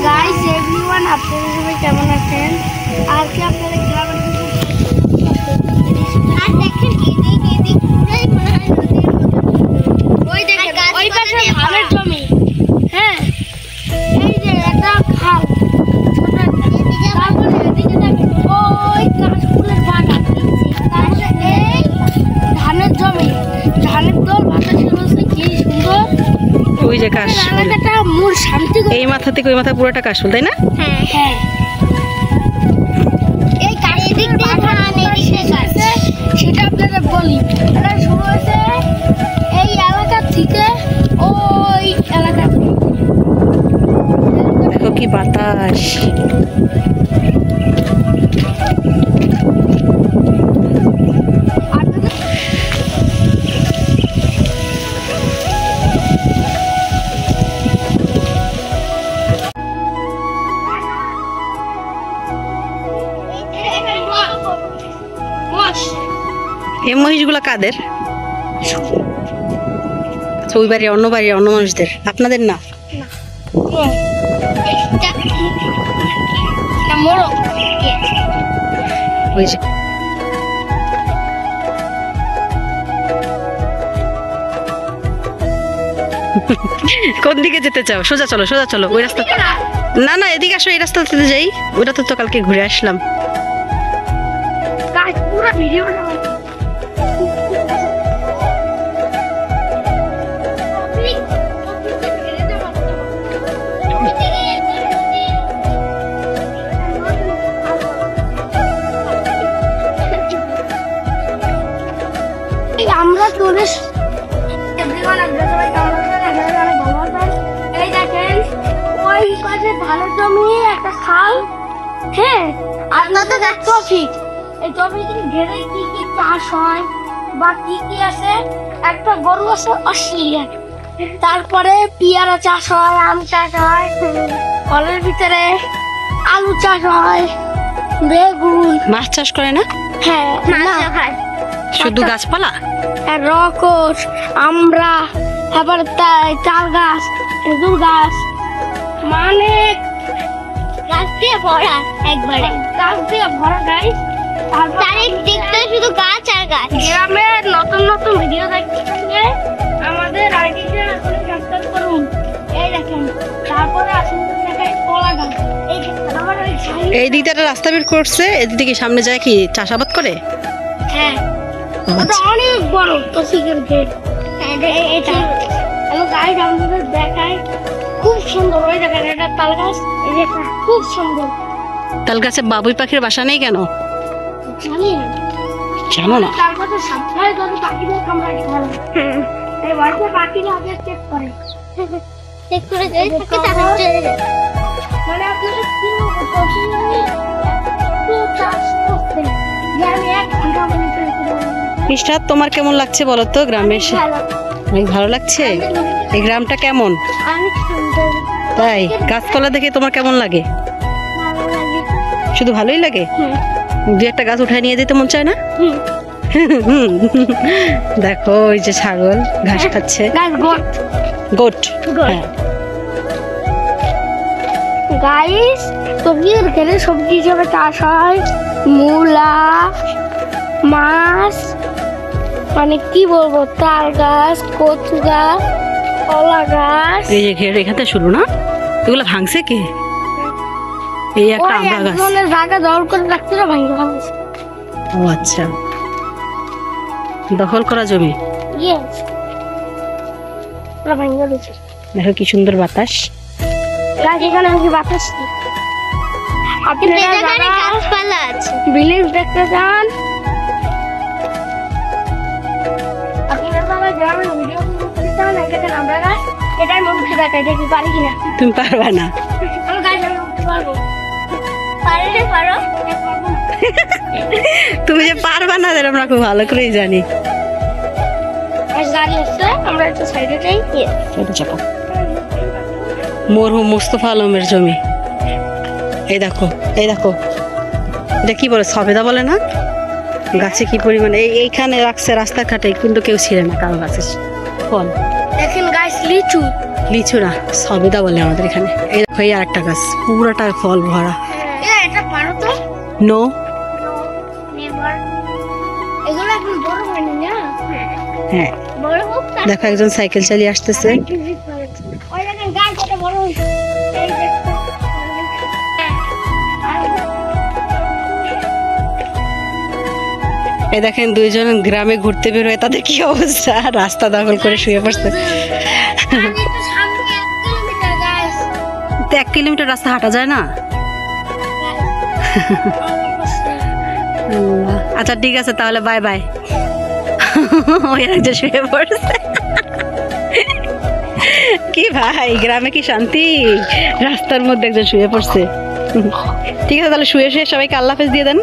Guys everyone, আপনারা সবাই কেমন আছেন? আজকে আপনাদের গ্রামের আর দেখেন এদিক পুরাই মনে হয় ওই দেখেন ওই পাশে ধানের জমি। হ্যাঁ, এই যে এটা খাল ছোট একটা, তারপরে এদিকে দেখেন ওই কাশফুলের বাগান, তারপরে এই ধানের জমি, ধানের দল বাতাসে বসে কি সুন্দর। ওই যে কাশফুল, মূল শান্তি, এই মাথা থেকে ওই মাথা পুরোটা কাশফুল, তাই না? হ্যাঁ হ্যাঁ, এই কাশফুল সেটা আপনাদের বলি। এটা শুরু হয়েছে এই এলাকা থেকে, ওই এলাকা দেখো কি বাতাস। এই মহিষগুলো কাদের? আচ্ছা, ওই বাড়ি অন্য বাড়ি অন্য মানুষদের, আপনাদের না? ওই যে কোন দিকে যেতে চাও? সোজা চলো, সোজা চলো। ওই রাস্তা না, না এদিকে আসো, এই রাস্তাতে যাই। ওটা তো কালকে ঘুরে আসলাম। আমরা চলে এই দেখেন ওই পাশে ধানের জমি একটা খাল। হ্যাঁ, আপনাদের টপিক এই টপিক ঘেরে কি কি চাষ হয় বা কি কি আছে, একটা গরু আছে অস্ট্রেলিয়ান, তারপরে পেয়ারা চাষ হয়, আম চাষ হয়, ফলের ভিতরে আলু চাষ হয়, বেগুন। মাছ চাষ করে না? হ্যাঁ, না শুধু গাছপালা, রকস, আমরা আবার তাল গাছ, খেজুর গাছ, মানে গাছ দিয়ে ভরা, একবারে গাছ দিয়ে ভরা। গাছ চারিদিকটা শুধু গাছ আর গাছ। গ্রামের নতুন নতুন ভিডিও দেখতে আমাদের আইডিটা সাবস্ক্রাইব করুন। এই দেখেন, তারপরে আসুন দেখাই কলা গাছ। এই দিকটা রাস্তা বের করছে, এদিকে সামনে যায় কি চাষাবাদ করে? হ্যাঁ, ওটা অনেক বড় তসিকের গেট। এটা আমি গাইড আমাদের দেখাই, খুব সুন্দর। ওই দেখেন এটা তাল গাছ, এটা খুব সুন্দর। তাল গাছে বাবুই পাখির বাসা নেই কেন? জানি না, জানো না? তাল গাছে সবসময় যদি পাখিদের কামড়ায় ভালো, এই বাড়িতে পাখিরা আগে চেক করে, চেক করে যদি থাকে তাহলে চলে যায়। মানে আপনাদের কি চাষ করতে আমি 1 ঘন্টা মনে করে। মিস্টার, তোমার কেমন লাগছে বলো তো গ্রামে এসে? অনেক ভালো লাগছে। এই গ্রামটা কেমন? তাই গাছপালা দেখে তোমার কেমন লাগে? শুধু ভালোই লাগে? দু একটা গাছ উঠায় নিয়ে যেতে মন চায় না? দেখো ওই যে ছাগল ঘাস খাচ্ছে। গোট। হ্যাঁ গাইস, সবজির ঘরে সবজি হিসেবে চাষ হয় মূলা, মাছ, মানে কি বলবো, তাল গাছ, কচু গাছ, কলা গাছ। এই যে ঘের এখানে শুরু না, এগুলো ভাঙছে কে? এই একটা আমড়া গাছ, জায়গা দখল করে রাখতে না, ভাঙে ভাঙছে। ও আচ্ছা, দখল করা জমি। ইয়েস, ভাঙে গেছে। দেখো কি সুন্দর বাতাস। গাছ এখানে কি বাতাস কি? আপনারা গাছপালা আছে, ভিলেজ দেখতে যান। তুমি পারবা না? তুমি যে পারবা না আমরা খুব ভালো করেই জানি। মরহুম মোস্তফা আলমের জমি। এই দেখো, এই দেখো, এটা কি বলে, সবেদা বলে না? গাছে কি পরিমাণে এইখানে রাখছে রাস্তাঘাটে, কিন্তু কেউ ছিঁড়ে না কারো গাছের ফল। দেখেন গাছ লিচু। লিচু না, সবেদা বলে আমাদের এখানে। এই দেখো এই আরেকটা গাছ, পুরোটা ফল ভরা। এটা পারো তো? নো, এগুলো এখন বড় হয়নি না? হ্যাঁ বড় হোক। দেখো একজন সাইকেল চালিয়ে আসতেছে। ওই দেখেন গাছটা বড় হয়েছে। এই দেখো। এই দেখেন দুইজন গ্রামে ঘুরতে বের হয়ে তাদের কি অবস্থা, রাস্তা দখল করে শুয়ে পড়ছে। আমি তো সামনে 1 কিলোমিটার গাছ। তো 1 কিলোমিটার রাস্তা হাঁটা যায় না? আচ্ছা ঠিক আছে তাহলে, বাই বাই। ওই একজন শুয়ে পড়ছে। কি ভাই, গ্রামে কি শান্তি, রাস্তার মধ্যে একজন শুয়ে পড়ছে। ঠিক আছে তাহলে শুয়ে শুয়ে সবাইকে আল্লাহ হাফেজ দিয়ে দেন।